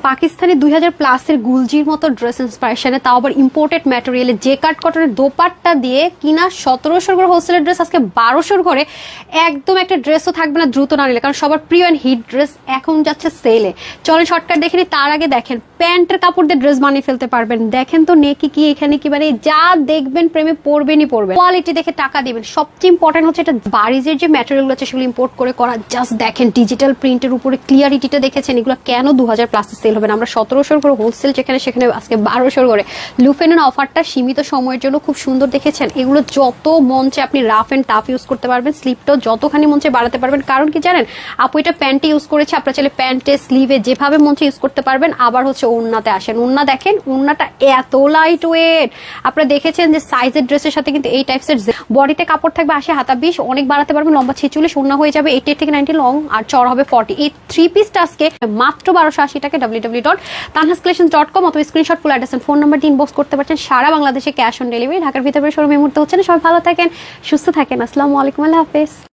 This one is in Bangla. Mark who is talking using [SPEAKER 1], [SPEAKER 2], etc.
[SPEAKER 1] পাকিস্তানি 2000+ এর গুলজির মতো ড্রেস ইন্সপিরেশনে, তাও আবার ইম্পোর্টেড ম্যাটেরিয়ালে জেকার্ড কটনের দোপাট্টা দিয়ে কিনা 1700 করে হোলসেলের ড্রেস আজকে 1200 করে। একদম একটা ড্রেসও থাকবে না দ্রুত না নিলে, কারণ সবার প্রিয় অ্যান্ড হিট ড্রেস এখন যাচ্ছে সেলে। চলেন শর্টকাট দেখে নিই। তার আগে দেখেন প্যান্টের কাপড় দিয়ে ড্রেস বানিয়ে ফেলতে পারবেন। দেখেন তো নেকি কি এখানে কি মানে যা দেখবেন প্রেমে পড়বেনই পড়বেন। কোয়ালিটি দেখে টাকা দিবেন। সবচেয়ে ইম্পর্টেন্ট হচ্ছে এটা বারিজের যে ম্যাটেরিয়ালগুলো আছে সেগুলো ইম্পোর্ট করে করা। জাস্ট দেখেন ডিজিটাল প্রিন্টের উপরে ক্লিয়ারিটিটা দেখেছেন। এগুলো কেন 2000+ সেল হবে না? আমরা 1700 করে হোলসেল যেখানে সেখানে আজকে 1200 করে। লুফেনের অফারটা সীমিত সময়ের জন্য খুব সুন্দর দেখেছেন। এগুলো যত মঞ্চে আপনি রাফ এন্ড টাফ ইউজ করতে পারবেন, স্লিপটাও যতখানি মঞ্চে বাড়াতে পারবেন। কারণ কি জানেন, আপু এটা প্যান্টে ইউজ করেছে, আপনারা চাইলে প্যান্টে স্লিভে যেভাবে মঞ্চে ইউজ করতে পারবেন। আবার হচ্ছে ওড়নাতে আসেন, ওড়না দেখেন, ওড়নাটা এত লাইট ওয়েট। আপনারা দেখেছেন যে সাইজের ড্রেসের সাথে কিন্তু এই টাইপসের বডিতে কাপড় থাকবে 80 হাতা 20, অনেক বাড়াতে পারবেন। লম্বা 46, ওড়না হয়ে যাবে 88 থেকে 90 লং, আর চড়া হবে 40। এই 3 পিসটা আজকে মাত্র 1280 টাকা। www.tanhascollections.com অথবা screenshot full address phone number দিয়ে ইনবক্স করতে পারছেন। সারা বাংলাদেশে ক্যাশ অন ডেলিভারি। ঢাকার ভিতরে শোরুম এই মুহূর্তে হচ্ছে না। সবাই ভালো থাকেন, সুস্থ থাকেন। আসসালামু আলাইকুম, আল্লাহ হাফেজ।